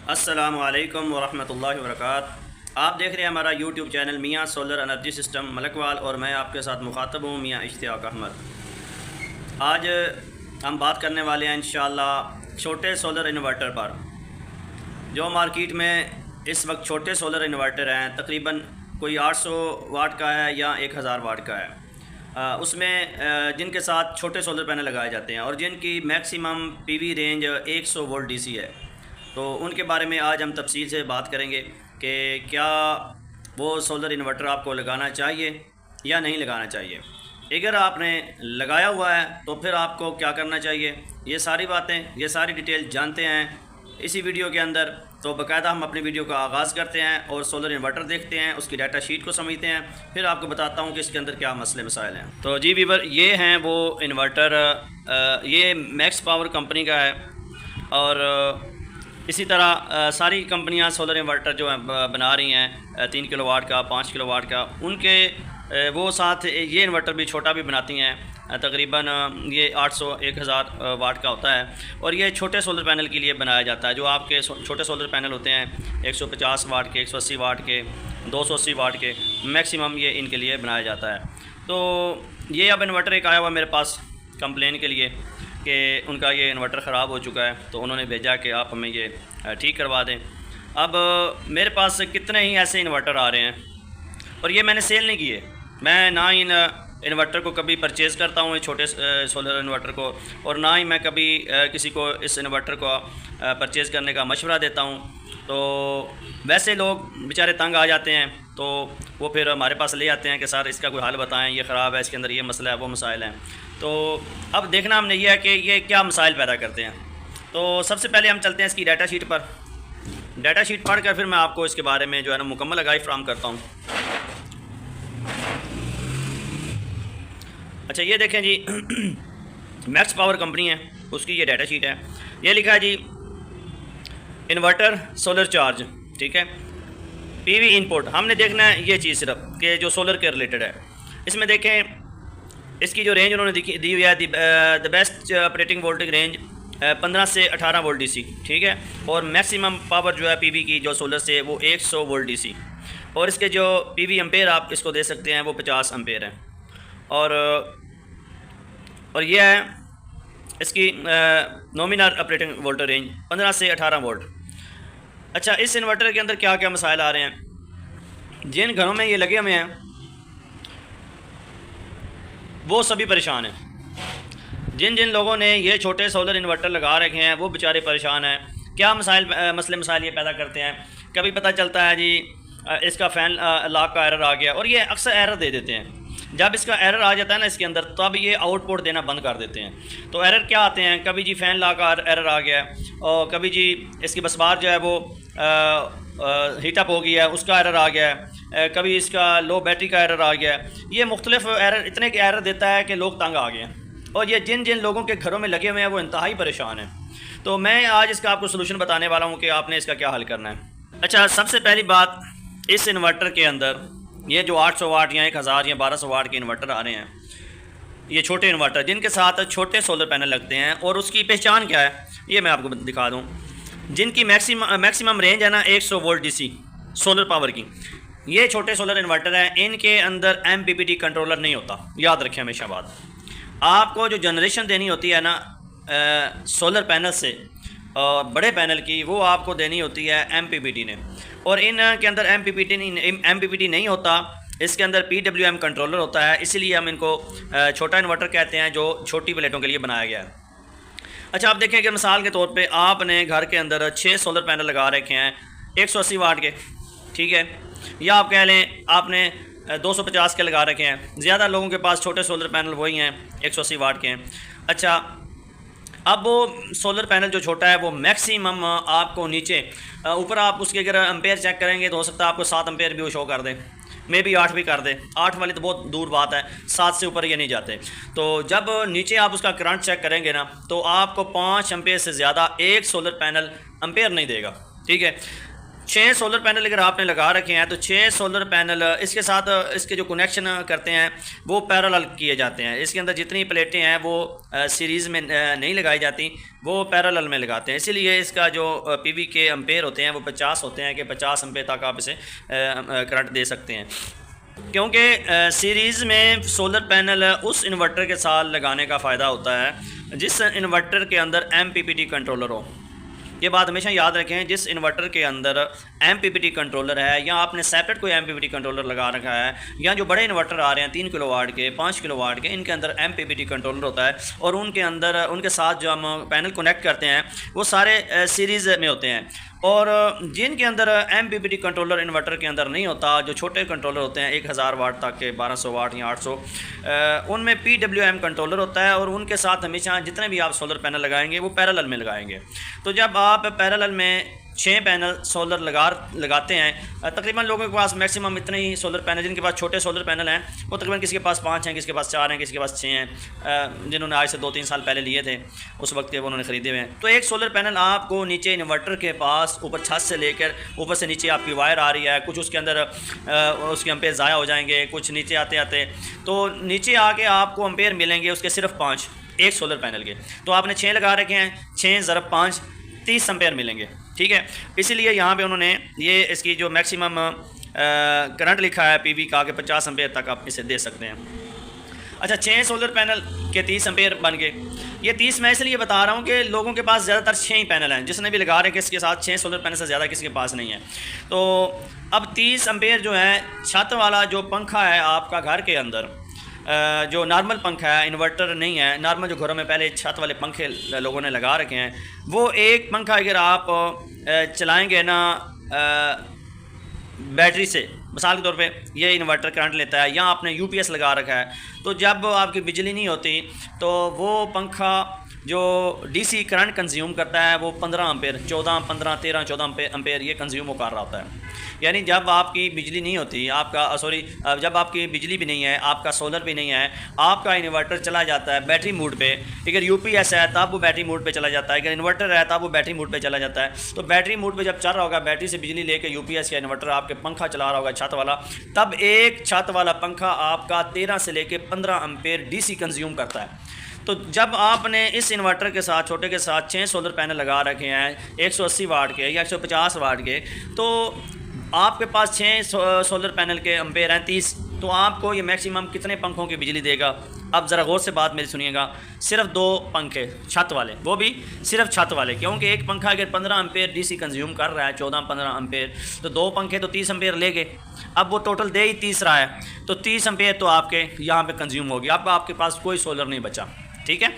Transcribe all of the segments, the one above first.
अस्सलामु अलैकुम वरहमतुल्लाहि वबरकातुहू। आप देख रहे हैं हमारा यूट्यूब चैनल मियाँ सोलर एनर्जी सिस्टम मलकवाल और मैं आपके साथ मुखातब हूँ मियाँ इश्तियाक अहमद। आज हम बात करने वाले हैं इंशाअल्लाह छोटे सोलर इन्वर्टर पर। जो मार्केट में इस वक्त छोटे सोलर इन्वर्टर हैं तकरीबन कोई 800 वाट का है या 1000 वाट का है। उसमें जिनके साथ छोटे सोलर पैनल लगाए जाते हैं और जिनकी maximum PV range 100 volt DC है, तो उनके बारे में आज हम तफसील से बात करेंगे कि क्या वो सोलर इन्वर्टर आपको लगाना चाहिए या नहीं लगाना चाहिए। अगर आपने लगाया हुआ है तो फिर आपको क्या करना चाहिए, ये सारी बातें, ये सारी डिटेल जानते हैं इसी वीडियो के अंदर। तो बाकायदा हम अपनी वीडियो का आगाज़ करते हैं और सोलर इन्वर्टर देखते हैं, उसकी डाटा शीट को समझते हैं, फिर आपको बताता हूँ कि इसके अंदर क्या मसले मसाइल हैं। तो जी वीवर, ये हैं वो इन्वर्टर, ये मैक्स पावर कंपनी का है और इसी तरह सारी कंपनियां सोलर इन्वर्टर जो है बना रही हैं 3 किलोवाट का, 5 किलोवाट का, उनके वो साथ ये इन्वर्टर भी छोटा भी बनाती हैं। तकरीबन ये 800-1000 वाट का होता है और ये छोटे सोलर पैनल के लिए बनाया जाता है। जो आपके छोटे सोलर पैनल होते हैं 150 वाट के, 180 वाट के, 280 वाट के, मैक्सिमम ये इनके लिए बनाया जाता है। तो ये अब इन्वर्टर एक आया हुआ मेरे पास कंप्लेन के लिए कि उनका ये इन्वर्टर ख़राब हो चुका है, तो उन्होंने भेजा कि आप हमें ये ठीक करवा दें। अब मेरे पास कितने ही ऐसे इन्वर्टर आ रहे हैं और ये मैंने सेल नहीं किए। मैं ना इन इन्वर्टर को कभी परचेज़ करता हूँ, छोटे सोलर इन्वर्टर को, और ना ही मैं कभी किसी को इस इन्वर्टर को परचेज़ करने का मशवरा देता हूँ। तो वैसे लोग बेचारे तंग आ जाते हैं तो वो फिर हमारे पास ले आते हैं कि सर इसका कोई हल बताएं, ये ख़राब है, इसके अंदर ये मसला है, वो मसाइल हैं। तो अब देखना हमने ये है कि ये क्या मसाइल पैदा करते हैं। तो सबसे पहले हम चलते हैं इसकी डाटा शीट पर। डाटा शीट पढ़ कर फिर मैं आपको इसके बारे में जो है ना मुकम्मल आगाही फ्राहम करता हूँ। अच्छा, ये देखें जी मैक्स पावर कंपनी है, उसकी ये डाटा शीट है। ये लिखा है जी इन्वर्टर सोलर चार्ज, ठीक है, पीवी इनपुट। हमने देखना है ये चीज़ सिर्फ कि जो सोलर के रिलेटेड है। इसमें देखें इसकी जो रेंज उन्होंने दी हुई है, the best operating voltage range 15 से 18 वोल्ट डीसी, ठीक है, और मैक्सिमम पावर जो है पीवी की जो सोलर से वो 100 वोल्ट डीसी, और इसके जो पीवी एम्पेयर आप इसको दे सकते हैं वो 50 एम्पेयर है। और यह है इसकी नॉमिनल ऑपरेटिंग वोल्टेज रेंज 15 से 18 वोल्ट। अच्छा, इस इन्वर्टर के अंदर क्या क्या मसाइल आ रहे हैं, जिन घरों में ये लगे हुए हैं वो सभी परेशान हैं। जिन जिन लोगों ने ये छोटे सोलर इन्वर्टर लगा रखे हैं वो बेचारे परेशान हैं। क्या मसले मसाइल ये पैदा करते हैं, कभी पता चलता है जी इसका फ़ैन लॉक का एरर आ गया, और ये अक्सर एरर दे देते हैं। जब इसका एरर आ जाता है ना इसके अंदर, तब ये आउटपुट देना बंद कर देते हैं। तो एरर क्या आते हैं, कभी जी फ़ैन लॉक का एरर आ गया, और कभी जी इसकी बस बार जो है वो हीटअप हो गया है, उसका एरर आ गया है, कभी इसका लो बैटरी का एरर आ गया है। ये मुख्तलिफ एरर, इतने के एरर देता है कि लोग तंग आ गए हैं, और ये जिन जिन लोगों के घरों में लगे हुए हैं वो इंतहाई परेशान हैं। तो मैं आज इसका आपको सोल्यूशन बताने वाला हूँ कि आपने इसका क्या हल करना है। अच्छा, सबसे पहली बात, इस इन्वर्टर के अंदर ये जो 800 वाट या 1000 या 1200 वाट के इन्वर्टर आ रहे हैं, ये छोटे इन्वर्टर जिनके साथ छोटे सोलर पैनल लगते हैं, और उसकी पहचान क्या है ये मैं आपको दिखा दूँ। जिनकी मैक्सिमम रेंज है ना 100 वोल्ट डीसी सोलर पावर की, ये छोटे सोलर इन्वर्टर हैं, इनके अंदर MPPT कंट्रोलर नहीं होता। याद रखें हमेशा बात, आपको जो जनरेशन देनी होती है ना सोलर पैनल से बड़े पैनल की, वो आपको देनी होती है MPPT ने, और इन के अंदर MPPT नहीं होता, इसके अंदर PWM कंट्रोलर होता है। इसीलिए हम इनको छोटा इन्वर्टर कहते हैं, जो छोटी प्लेटों के लिए बनाया गया है। अच्छा, आप देखें कि मिसाल के तौर पे आपने घर के अंदर 6 सोलर पैनल लगा रखे हैं 180 वाट के, ठीक है, या आप कह लें आपने 250 के लगा रखे हैं। ज़्यादा लोगों के पास छोटे सोलर पैनल वही हैं 180 वाट के हैं। अच्छा, अब वो सोलर पैनल जो छोटा है वो मैक्सिमम आपको नीचे ऊपर आप उसके अगर एम्पेयर चेक करेंगे तो हो सकता है आपको 7 एम्पेयर भी वो शो कर दे, मे बी 8 भी कर दे। 8 वाली तो बहुत दूर बात है, 7 से ऊपर ये नहीं जाते। तो जब नीचे आप उसका करंट चेक करेंगे ना, तो आपको 5 एम्पेयर से ज़्यादा एक सोलर पैनल एम्पेयर नहीं देगा, ठीक है। 6 सोलर पैनल अगर आपने लगा रखे हैं तो 6 सोलर पैनल इसके साथ इसके जो कनेक्शन करते हैं वो पैरेलल किए जाते हैं। इसके अंदर जितनी प्लेटें हैं वो सीरीज़ में नहीं लगाई जाती, वो पैरेलल में लगाते हैं। इसीलिए इसका जो पीवी के एम्पेयर होते हैं वो 50 होते हैं कि 50 एम्पेयर तक आप इसे करंट दे सकते हैं। क्योंकि सीरीज़ में सोलर पैनल उस इन्वर्टर के साथ लगाने का फ़ायदा होता है जिस इन्वर्टर के अंदर MPPT कंट्रोलर हो। ये बात हमेशा याद रखें, जिस इन्वर्टर के अंदर MPPT कंट्रोलर है या आपने सेपरेट कोई MPPT कंट्रोलर लगा रखा है, या जो बड़े इन्वर्टर आ रहे हैं 3 किलोवाट के 5 किलोवाट के, इनके अंदर MPPT कंट्रोलर होता है और उनके अंदर उनके साथ जो हम पैनल कनेक्ट करते हैं वो सारे सीरीज़ में होते हैं। और जिनके अंदर MPPT कंट्रोलर इन्वर्टर के अंदर नहीं होता, जो छोटे कंट्रोलर होते हैं 1000 वाट तक के 1200 वाट या 800, उनमें PWM कंट्रोलर होता है और उनके साथ हमेशा जितने भी आप सोलर पैनल लगाएंगे वो पैरेलल में लगाएंगे। तो जब आप पैरेलल में 6 पैनल सोलर लगाते हैं, तकरीबन लोगों के पास मैक्सिमम इतने ही सोलर पैनल, जिनके पास छोटे सोलर पैनल हैं वो तकरीबन किसी के पास 5 हैं, किसी के पास 4 हैं, किसी के पास 6 हैं, जिन्होंने आज से 2-3 साल पहले लिए थे उस वक्त के वो उन्होंने ख़रीदे हुए हैं। तो एक सोलर पैनल आपको नीचे इन्वर्टर के पास ऊपर छत से लेकर ऊपर से नीचे आपकी वायर आ रही है, कुछ उसके अंदर उसके एम्पेयर ज़ाया हो जाएंगे, कुछ नीचे आते आते तो नीचे आके आपको एम्पेयर मिलेंगे उसके सिर्फ 5 एक सोलर पैनल के। तो आपने 6 लगा रखे हैं, 6 × 5 30 एम्पेयर मिलेंगे, ठीक है। इसीलिए यहाँ पे उन्होंने ये इसकी जो मैक्सिमम करंट लिखा है पीवी का कि 50 एम्पेयर तक आप इसे दे सकते हैं। अच्छा, 6 सोलर पैनल के 30 एम्पेयर बन गए। ये 30 मैं इसलिए बता रहा हूँ कि लोगों के पास ज़्यादातर 6 ही पैनल हैं, जिसने भी लगा रहे हैं इसके साथ 6 सोलर पैनल से ज़्यादा किसी के पास नहीं है। तो अब 30 एम्पेयर जो है, छत वाला जो पंखा है आपका घर के अंदर, जो नॉर्मल पंखा है, इन्वर्टर नहीं है, नॉर्मल जो घरों में पहले छत वाले पंखे लोगों ने लगा रखे हैं, वो एक पंखा अगर आप चलाएंगे ना बैटरी से, मिसाल के तौर पे ये इन्वर्टर करंट लेता है या आपने UPS लगा रखा है, तो जब आपकी बिजली नहीं होती तो वो पंखा जो DC करंट कंज्यूम करता है वो 15 एम्पेयर, 14, 15, 13, 14 एम्पेयर ये कंज्यूम कर रहा होता है। यानी जब आपकी बिजली नहीं होती, जब आपकी बिजली भी नहीं है, आपका सोलर भी नहीं है, आपका इन्वर्टर चला जाता है बैटरी मोड पे। अगर UPS है तब वो बैटरी मोड पे चला जाता है, अगर इन्वर्टर है तब वो बैटरी मोड पे चला जाता है। तो बैटरी मोड पे जब चल रहा होगा, बैटरी से बिजली लेके UPS या इन्वर्टर आपके पंखा चला रहा होगा छत वाला, तब एक छत वाला पंखा आपका 13 से लेके 15 एम्पेयर DC कंज्यूम करता है। तो जब आपने इस इन्वर्टर के साथ, छोटे के साथ 6 सोलर पैनल लगा रखे हैं 180 वाट के या 150 वाट के, तो आपके पास 6 सोलर पैनल के एम्पेयर हैं 30, तो आपको ये मैक्सिमम कितने पंखों की बिजली देगा? अब ज़रा गौर से बात मेरी सुनिएगा। सिर्फ 2 पंखे छत वाले, वो भी सिर्फ छत वाले, क्योंकि एक पंखा अगर 15 एम्पेयर DC कंज्यूम कर रहा है, 14-15 एम्पेयर, तो 2 पंखे तो 30 एम्पेयर ले गए। अब वो टोटल दे ही 30 रहा है, तो 30 एम्पेयर तो आपके यहाँ पे कंज्यूम हो गया। अब आपके पास कोई सोलर नहीं बचा, ठीक है।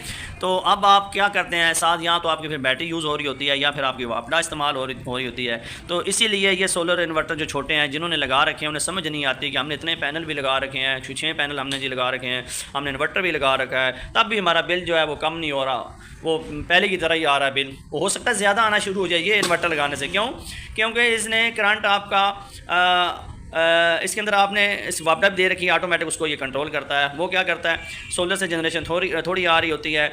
तो अब आप क्या करते हैं, साथ यहाँ तो आपकी फिर बैटरी यूज़ हो रही होती है या फिर आपकी वापडा इस्तेमाल हो रही होती है। तो इसीलिए ये सोलर इन्वर्टर जो छोटे हैं, जिन्होंने लगा रखे हैं, उन्हें समझ नहीं आती कि हमने इतने पैनल भी लगा रखे हैं, 6 पैनल हमने जी लगा रखे हैं, हमने इन्वर्टर भी लगा रखा है, तब भी हमारा बिल जो है वो कम नहीं हो रहा, वो पहले की तरह ही आ रहा है बिल। हो सकता है ज़्यादा आना शुरू हो जाए ये इन्वर्टर लगाने से। क्यों? क्योंकि इसने करंट आपका इसके अंदर आपने इस वापडा भी दे रखी है, ऑटोमेटिक उसको ये कंट्रोल करता है। वो क्या करता है, सोलर से जनरेशन थोड़ी आ रही होती है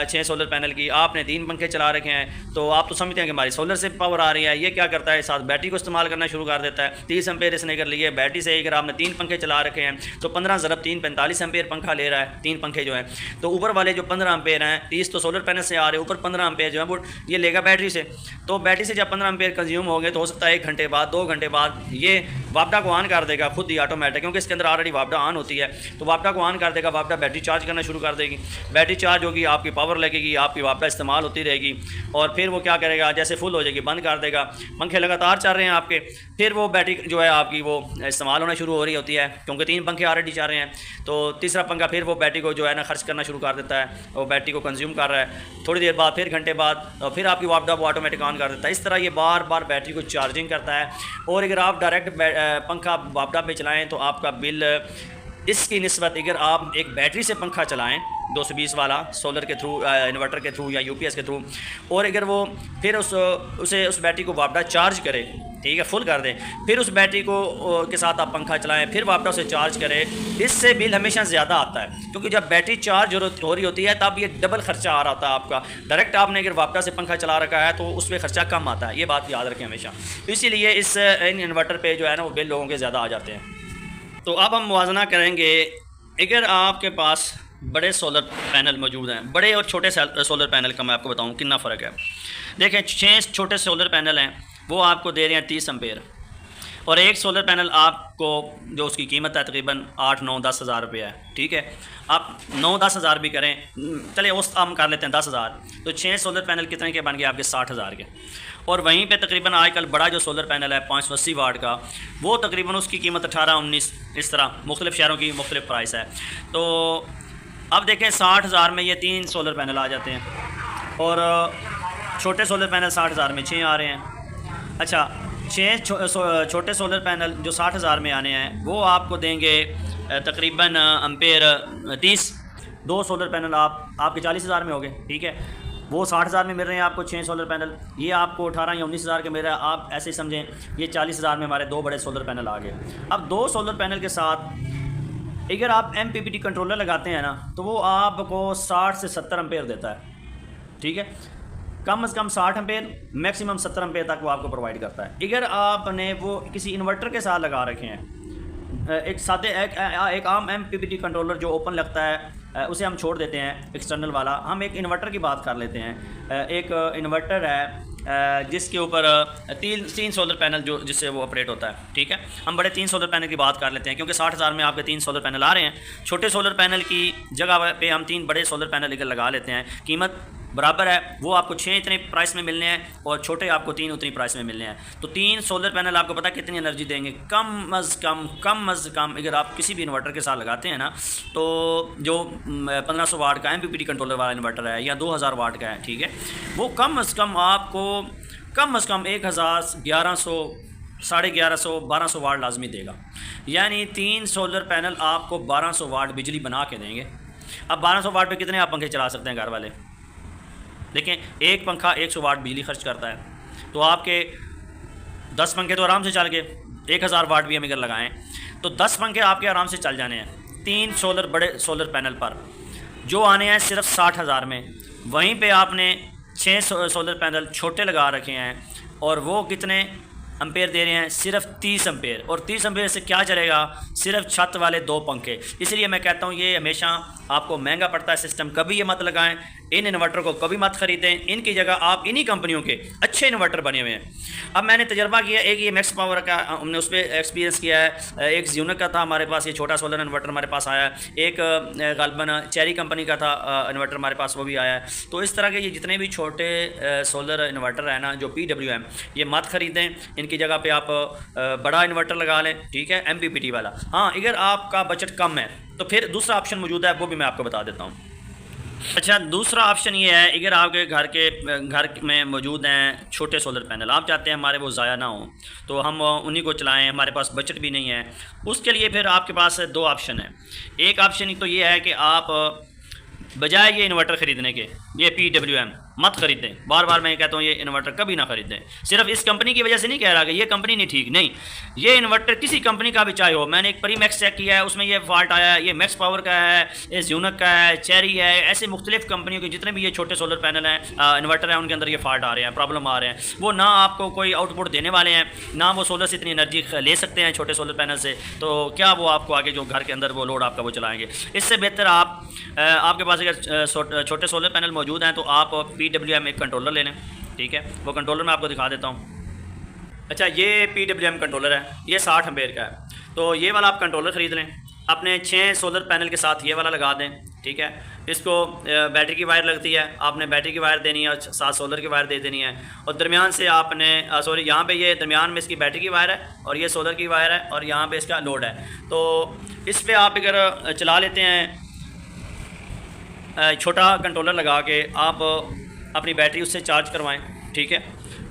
6 सोलर पैनल की, आपने 3 पंखे चला रखे हैं, तो आप तो समझते हैं कि हमारी सोलर से पावर आ रही है। ये क्या करता है, साथ बैटरी को इस्तेमाल करना शुरू कर देता है। 30 एम्पेयर इसने कर लिए बैटरी से। अगर आपने 3 पंखे चला रखे हैं तो 15 × 3 45 एम्पेयर पंखा ले रहा है, 3 पंखे जो हैं। तो ऊपर वाले जो 15 एम्पेयर हैं, 30 तो सोलर पैनल से आ रहे हैं, ऊपर 15 एम्पेयर जो है वो ये लेगा बैटरी से। तो बैटरी से जब 15 एम्पेयर कंज्यूम हो गए तो हो सकता है 1 घंटे बाद, 2 घंटे बाद ये वापडा को ऑन कर देगा खुद ही ऑटोमेटिक, क्योंकि इसके अंदर ऑलरेडी वापडा ऑन होती है। तो वापडा को ऑन कर देगा, वापडा बैटरी चार्ज करना शुरू कर देगी, बैटरी चार्ज होगी, आपकी पावर लगेगी, आपकी वापडा इस्तेमाल होती रहेगी, और फिर वो क्या करेगा, जैसे फुल हो जाएगी बंद कर देगा। पंखे लगातार चल रहे हैं आपके, फिर वो बैटरी जो है आपकी वो इस्तेमाल होना शुरू हो रही होती है, क्योंकि 3 पंखे ऑलरेडी चल रहे हैं। तो तीसरा पंखा फिर वो बैटरी को जो है ना खर्च करना शुरू कर देता है, वो बैटरी को कंज्यूम कर रहा है। थोड़ी देर बाद, फिर घंटे बाद, फिर आपकी वापडा वो ऑटोमेटिक ऑन कर देता है। इस तरह ये बार बार बैटरी को चार्जिंग करता है। और अगर आप डायरेक्ट पंखा वापडा पे चलाएं तो आपका बिल इसकी निस्बत अगर आप एक बैटरी से पंखा चलाएं 220 वाला सोलर के थ्रू, इन्वर्टर के थ्रू या यूपीएस के थ्रू, और अगर वो फिर उस बैटरी को वापस चार्ज करें, ठीक है, फुल कर दें, फिर उस बैटरी को के साथ आप पंखा चलाएं, फिर वापस उसे चार्ज करें, इससे बिल हमेशा ज़्यादा आता है। क्योंकि जब बैटरी चार्ज हो रही होती है तब ये डबल खर्चा आ रहा होता है आपका। डायरेक्ट आपने अगर वापस से पंखा चला रखा है तो उस पर खर्चा कम आता है, ये बात याद रखें हमेशा। तो इसीलिए इन इन्वर्टर पर जो है ना वो बिल लोगों के ज़्यादा आ जाते हैं। तो अब हम मुवाजना करेंगे, अगर आपके पास बड़े सोलर पैनल मौजूद हैं, बड़े और छोटे सोलर पैनल का मैं आपको बताऊं कितना फ़र्क है। देखें, 6 छोटे सोलर पैनल हैं, वो आपको दे रहे हैं 30 एम्पेयर, और एक सोलर पैनल आपको जो उसकी कीमत है तकरीबन 8, 9, 10 हज़ार रुपये है, ठीक है। आप 9-10 हज़ार भी करें, चले उस हम कर लेते हैं 10 हज़ार, तो 6 सोलर पैनल कितने के बन गए आपके 60 हज़ार के। और वहीं पे तकरीबन आजकल बड़ा जो सोलर पैनल है 580 वाट का, वो तकरीबन उसकी कीमत 18-19 इस तरह मुख्तलिफ़ शहरों की मुख्तलिफ़ प्राइस है। तो अब देखें 60 हज़ार में ये 3 सोलर पैनल आ जाते हैं, और छोटे सोलर पैनल 60 हज़ार में 6 आ रहे हैं। अच्छा, 6 छोटे सोलर पैनल जो 60 हज़ार में आने हैं वो आपको देंगे तकरीबन एम्पेयर 30। 2 सोलर पैनल आपके 40 हज़ार में हो गए, ठीक है। वो 60 हज़ार में मिल रहे हैं आपको 6 सोलर पैनल, ये आपको 18 या 19 हज़ार के मिल रहा है। आप ऐसे समझें ये 40 हज़ार में हमारे 2 बड़े सोलर पैनल आ गए। अब 2 सोलर पैनल के साथ अगर आप MPPT कंट्रोलर लगाते हैं ना तो वो आपको 60 से 70 एम्पेयर देता है, ठीक है। कम से कम 60 एम्पेयर, मैक्सिमम 70 एम्पेयर तक वो आपको प्रोवाइड करता है। अगर आपने वो किसी इन्वर्टर के साथ लगा रखे हैं, एक आम MPPT कंट्रोलर जो ओपन लगता है उसे हम छोड़ देते हैं, एक्सटर्नल वाला, हम एक इन्वर्टर की बात कर लेते हैं। एक इन्वर्टर है जिसके ऊपर 3 सोलर पैनल जिससे वो ऑपरेट होता है, ठीक है। हम बड़े 3 सोलर पैनल की बात कर लेते हैं, क्योंकि 60 हज़ार में आपके 3 सोलर पैनल आ रहे हैं। छोटे सोलर पैनल की जगह पे हम 3 बड़े सोलर पैनल लेकर लगा लेते हैं, कीमत बराबर है, वो आपको 6 इतने प्राइस में मिलने हैं और छोटे आपको 3 उतनी प्राइस में मिलने हैं। तो 3 सोलर पैनल आपको पता कितनी एनर्जी देंगे, कम अज़ कम अगर आप किसी भी इन्वर्टर के साथ लगाते हैं ना, तो जो 1500 वाट का MPPT कंट्रोलर वाला इन्वर्टर है या 2000 वाट का है, ठीक है, वो कम अज़ कम आपको 1000, 1100, 1150, 1200 वाट लाजमी देगा। यानी 3 सोलर पैनल आपको 1200 वाट बिजली बना के देंगे। अब 1200 वाट पे कितने आप पंखे चला सकते हैं घर वाले? देखें, एक पंखा 100 वाट बिजली खर्च करता है, तो आपके 10 पंखे तो आराम से चल के 1000 वाट भी हम अगर लगाएं तो 10 पंखे आपके आराम से चल जाने हैं 3 बड़े सोलर पैनल पर, जो आने हैं सिर्फ 60 हज़ार में। वहीं पे आपने 6 सोलर पैनल छोटे लगा रखे हैं, और वो कितने एम्पेयर दे रहे हैं? सिर्फ 30 एम्पेयर। और 30 एम्पेयर से क्या चलेगा? सिर्फ छत वाले 2 पंखे। इसलिए मैं कहता हूँ ये हमेशा आपको महंगा पड़ता है सिस्टम, कभी ये मत लगाएं, इन इन्वर्टर को कभी मत ख़रीदें। इनकी जगह आप इन्हीं कंपनियों के अच्छे इन्वर्टर बने हुए हैं। अब मैंने तजर्बा किया, एक ये मैक्स पावर का हमने उस पर एक्सपीरियंस किया है, एक ज़्यूनिक का था हमारे पास, ये छोटा सोलर इन्वर्टर हमारे पास आया, एक गालबन चेरी कंपनी का था इन्वर्टर हमारे पास, वो भी आया है। तो इस तरह के ये जितने भी छोटे सोलर इन्वर्टर है ना, जो PWM, ये मत ख़रीदें, इनकी जगह पे आप बड़ा इन्वर्टर लगा लें, ठीक है, MPPT वाला। हाँ, अगर आपका बजट कम है तो फिर दूसरा ऑप्शन मौजूद है, वो भी मैं आपको बता देता हूँ। अच्छा, दूसरा ऑप्शन ये है, अगर आपके घर में मौजूद हैं छोटे सोलर पैनल, आप चाहते हैं हमारे वो ज़ाया ना हो, तो हम उन्हीं को चलाएं, हमारे पास बजट भी नहीं है, उसके लिए फिर आपके पास 2 ऑप्शन है। एक ऑप्शन तो ये है कि आप बजाय ये इन्वर्टर ख़रीदने के, ये PWM मत ख़रीदें। बार बार मैं कहता हूँ ये इन्वर्टर कभी ना ख़रीदें। सिर्फ इस कंपनी की वजह से नहीं कह रहा कि ये कंपनी नहीं ठीक, नहीं, ये इन्वर्टर किसी कंपनी का भी चाहे हो। मैंने एक प्रीमैक्स चेक किया है, उसमें ये फॉल्ट आया है, ये मैक्स पावर का है, ये ज़्यूनिक का है, चेरी है, ऐसे मुख्तलिफ कंपनियों के जितने भी ये छोटे सोलर पैनल हैं, इन्वर्टर हैं, उनके अंदर ये फॉल्ट आ रहे हैं, प्रॉब्लम आ रहे हैं। वो ना आपको कोई आउटपुट देने वाले हैं, ना वो सोलर से इतनी एनर्जी ले सकते हैं छोटे सोलर पैनल से, तो क्या वो आपको आगे जो घर के अंदर वो लोड आपका वो चलाएँगे। इससे बेहतर आपके पास अगर छोटे सोलर पैनल मौजूद हैं तो आप PWM एक कंट्रोलर ले लें, ठीक है, वो कंट्रोलर मैं आपको दिखा देता हूँ। अच्छा, ये PWM कंट्रोलर है, ये 60 एम्पेयर का है, तो ये वाला आप कंट्रोलर ख़रीद लें, अपने 6 सोलर पैनल के साथ ये वाला लगा दें, ठीक है। इसको बैटरी की वायर लगती है, आपने बैटरी की वायर देनी है और 7 सोलर की वायर दे देनी है, और दरमियान से आपने यहाँ पे ये दरमियान में इसकी बैटरी की वायर है और ये सोलर की वायर है, और यहाँ पे इसका लोड है। तो इस पर आप अगर चला लेते हैं छोटा कंट्रोलर लगा के, आप अपनी बैटरी उससे चार्ज करवाएं, ठीक है।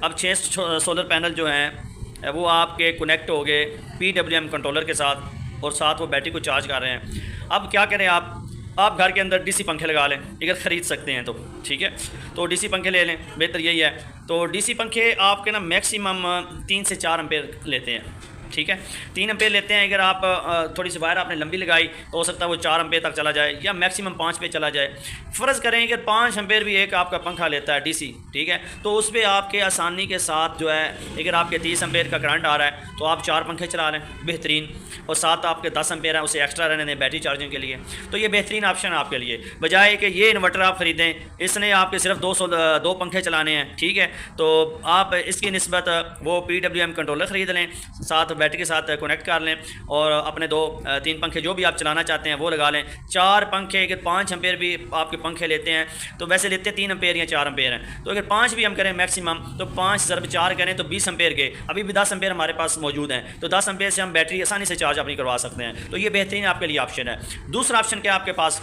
अब 6 सोलर पैनल जो हैं वो आपके कनेक्ट हो गए PWM कंट्रोलर के साथ, और साथ वो बैटरी को चार्ज कर रहे हैं। अब क्या करें, आप घर के अंदर डीसी पंखे लगा लें अगर ख़रीद सकते हैं तो, ठीक है। तो डीसी पंखे ले लें, बेहतर यही है। तो डीसी पंखे आपके ना मैक्सिमम 3 से 4 एम्पेयर लेते हैं, ठीक है। 3 एम्पेयर लेते हैं। अगर आप थोड़ी सी वायर आपने लंबी लगाई तो हो सकता है वो 4 एम्पेयर तक चला जाए या मैक्सिमम 5 पे चला जाए। फ़र्ज़ करें अगर 5 एम्पेयर भी एक आपका पंखा लेता है डीसी, ठीक है, तो उस पर आपके आसानी के साथ जो है, अगर आपके 30 एम्पेयर का करंट आ रहा है तो आप 4 पंखे चला लें बेहतरीन, और साथ आपके 10 एम्पेयर है उसे एक्स्ट्रा रहने दें बैटरी चार्जिंग के लिए। तो ये बेहतरीन ऑप्शन है आपके लिए, बजाय कि ये इन्वर्टर आप ख़रीदें, इसने आपके सिर्फ 2 पंखे चलाने हैं, ठीक है। तो आप इसकी निस्बत वो PWM कंट्रोलर ख़रीद लें, साथ बैटरी के साथ कनेक्ट कर लें, और अपने 2-3 पंखे जो भी आप चलाना चाहते हैं वो लगा लें। 4 पंखे, अगर 5 एम्पेयर भी आपके पंखे लेते हैं तो वैसे लेते हैं 3 एम्पेयर या 4 एम्पेयर हैं, तो अगर 5 भी हम करें मैक्सिमम, तो 5 × 4 करें तो 20 एम्पेयर के, अभी भी 10 एम्पेयर हमारे पास मौजूद हैं, तो 10 एम्पेयर से हम बैटरी आसानी से चार्ज अपनी करवा सकते हैं। तो ये बेहतरीन आपके लिए ऑप्शन है। दूसरा ऑप्शन क्या है आपके पास,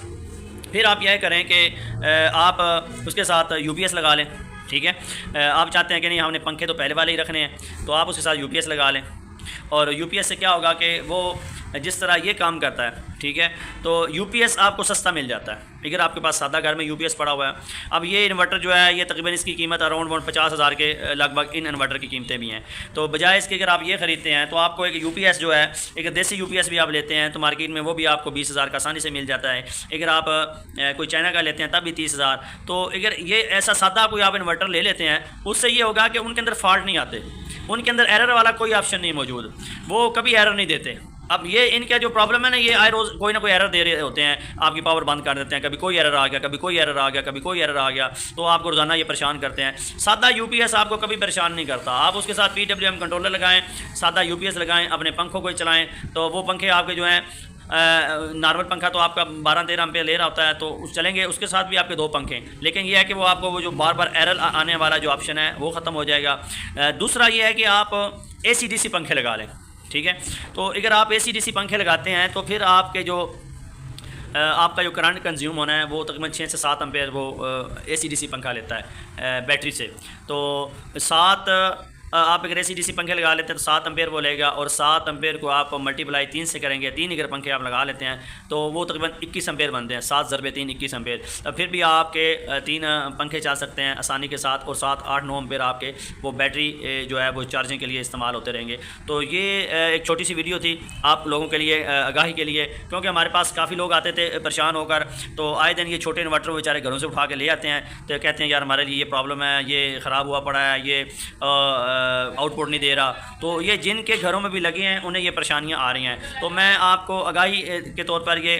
फिर आप यह करें कि आप उसके साथ UPS लगा लें, ठीक है। आप चाहते हैं कि नहीं हमने पंखे तो पहले वाले ही रखने हैं, तो आप उसके साथ UPS लगा लें, और UPS से क्या होगा कि वो जिस तरह ये काम करता है, ठीक है, तो UPS आपको सस्ता मिल जाता है अगर आपके पास सादा घर में UPS पड़ा हुआ है। अब ये इन्वर्टर जो है, ये तकरीबन इसकी कीमत अराउंड 50,000 के लगभग इन इन्वर्टर की कीमतें भी हैं। तो बजाय इसके अगर आप ये ख़रीदते हैं तो आपको एक UPS जो है, एक देसी UPS भी आप लेते हैं तो मार्केट में वो भी आपको 20,000 का आसानी से मिल जाता है। अगर आप कोई चाइना का लेते हैं तब भी 30,000। तो अगर ये ऐसा सादा कोई आप इन्वर्टर ले लेते हैं, उससे ये होगा कि उनके अंदर फॉल्ट नहीं आते, उनके अंदर एरर वाला कोई ऑप्शन नहीं मौजूद, वो कभी एरर नहीं देते। अब ये इनका जो प्रॉब्लम है ना, ये आए रोज़ कोई ना कोई एरर दे रहे होते हैं, आपकी पावर बंद कर देते हैं, कभी कोई एरर आ गया, कभी कोई एरर आ गया, कभी कोई एरर आ गया, तो आपको रोज़ाना ये परेशान करते हैं। सादा UPS आपको कभी परेशान नहीं करता, आप उसके साथ PWM कंट्रोलर लगाएं, सादा UPS लगाएं, अपने पंखों को चलाएं, तो वो पंखे आपके जो हैं नॉर्मल पंखा तो आपका 12-13 एम्पेयर ले रहा होता है, तो उस चलेंगे, उसके साथ भी आपके 2 पंखे, लेकिन यह है कि वो आपको वो जो बार बार एरर आने वाला जो ऑप्शन है वो ख़त्म हो जाएगा। दूसरा ये है कि आप AC/DC पंखे लगा लें, ठीक है। तो अगर आप AC/DC पंखे लगाते हैं तो फिर आपके जो आपका जो करंट कंज्यूम होना है वो तकरीबन 6 से 7 एम्पेयर वो AC/DC पंखा लेता है बैटरी से। तो 7 आप अगर AC/DC पंखे लगा लेते हैं तो 7 एम्पेयर वो लेगा, और 7 एम्पेयर को आप मल्टीप्लाई 3 से करेंगे, 3 अगर पंखे आप लगा लेते हैं तो वो तकरीबन 21 एम्पेयर बनते हैं, 7 × 3 21 एम्पेयर। तो फिर भी आपके 3 पंखे चल सकते हैं आसानी के साथ, और 7, 8, 9 एम्पेयर आपके वो बैटरी जो है वो चार्जिंग के लिए इस्तेमाल होते रहेंगे। तो ये एक छोटी सी वीडियो थी आप लोगों के लिए, आगाही के लिए, क्योंकि हमारे पास काफ़ी लोग आते थे परेशान होकर, तो आए दिन ये छोटे इन्वर्टर बेचारे घरों से उठा के ले आते हैं, तो कहते हैं यार हमारे लिए ये प्रॉब्लम है, ये ख़राब हुआ पड़ा है, ये आउटपुट नहीं दे रहा। तो ये जिनके घरों में भी लगे हैं उन्हें ये परेशानियां आ रही हैं। तो मैं आपको आगाही के तौर पर ये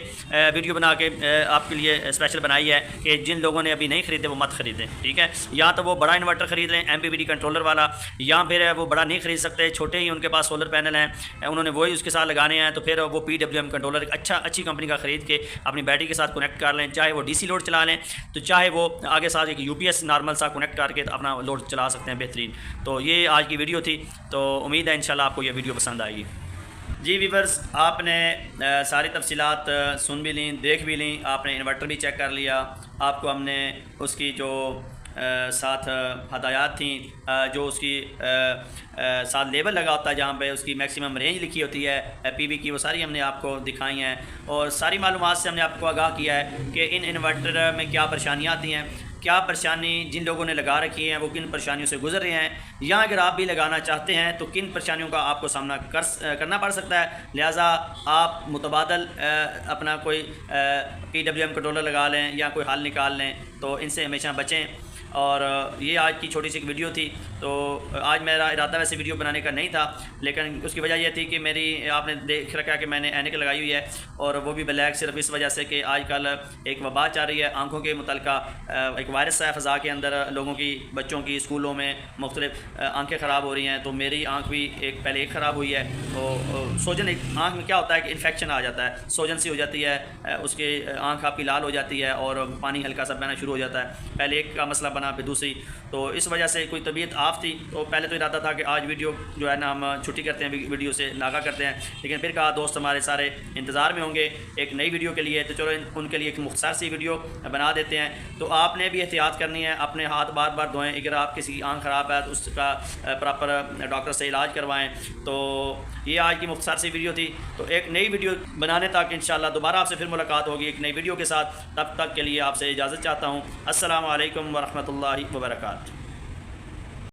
वीडियो बना के आपके लिए स्पेशल बनाई है कि जिन लोगों ने अभी नहीं ख़रीदे वो मत ख़रीदें, ठीक है। या तो वो बड़ा इन्वर्टर ख़रीद लें MPPT कंट्रोलर वाला, या फिर वो बड़ा नहीं ख़रीद सकते, छोटे ही उनके पास सोलर पैनल हैं, उन्होंने वही उसके साथ लगाने हैं, तो फिर वो PWM कंट्रोलर अच्छी कंपनी का ख़रीद के अपनी बैटरी के साथ कनेक्ट कर लें, चाहे वो DC लोड चला लें, तो चाहे वो आगे साथ एक UPS नॉर्मल सा कनेक्ट करके अपना लोड चला सकते हैं बेहतरीन। तो ये आज की वीडियो थी, तो उम्मीद है इंशाल्लाह आपको ये वीडियो पसंद आएगी। जी वीवर्स, आपने सारी तफसीलात सुन भी ली, देख भी ली, आपने इन्वर्टर भी चेक कर लिया, आपको हमने उसकी जो साथ हदायत थी, जो उसकी साथ लेबल लगा होता है जहाँ पे उसकी मैक्सिमम रेंज लिखी होती है PV की, वो सारी हमने आपको दिखाई हैं, और सारी मालूमात से हमने आपको आगाह किया है कि इन इन्वर्टर में क्या परेशानियाँ आती हैं, क्या परेशानी जिन लोगों ने लगा रखी है वो किन परेशानियों से गुजर रहे हैं, या अगर आप भी लगाना चाहते हैं तो किन परेशानियों का आपको सामना करना पड़ सकता है। लिहाजा आप मुतबादल अपना कोई PWM कंट्रोलर लगा लें या कोई हल निकाल लें, तो इनसे हमेशा बचें। और ये आज की छोटी सी एक वीडियो थी। तो आज मेरा इरादा वैसे वीडियो बनाने का नहीं था, लेकिन उसकी वजह यह थी कि मेरी आपने देख रखा कि मैंने ऐनक लगाई हुई है, और वो भी ब्लैक सिर्फ इस वजह से कि आजकल एक वबा चल रही है आँखों के मुतल्लिका, एक वायरस है फ़ज़ा के अंदर, लोगों की बच्चों की स्कूलों में मुख्तलिफ आँखें ख़राब हो रही हैं। तो मेरी आँख भी पहले एक ख़राब हुई है, तो सोजन एक आँख में क्या होता है कि इन्फेक्शन आ जाता है, सोजन सी हो जाती है, उसकी आँख आपकी लाल हो जाती है और पानी हल्का सा बहना शुरू हो जाता है। पहले एक का मसला बना करवाना, फिर दूसरी। तो इस वजह से कोई तबीयत आफ थी, तो पहले तो इरादा था कि आज वीडियो जो है ना हम छुट्टी करते हैं, वीडियो से नागा करते हैं, लेकिन फिर कहा दोस्त हमारे सारे इंतज़ार में होंगे एक नई वीडियो के लिए, तो चलो उनके लिए एक मुख्तसर सी वीडियो बना देते हैं। तो आपने भी एहतियात करनी है, अपने हाथ बार बार धोएं, अगर आप किसी आँख ख़राब है तो उसका प्रॉपर डॉक्टर से इलाज करवाएँ। तो ये आज की मुख्तसर सी वीडियो थी। तो एक नई वीडियो बनाने तक इंशाल्लाह दोबारा आपसे फिर मुलाकात होगी एक नई वीडियो के साथ। तब तक के लिए आपसे इजाज़त चाहता हूँ। अस्सलामु अलैकुम वरहमतुल्लाहि वबरकातुहू।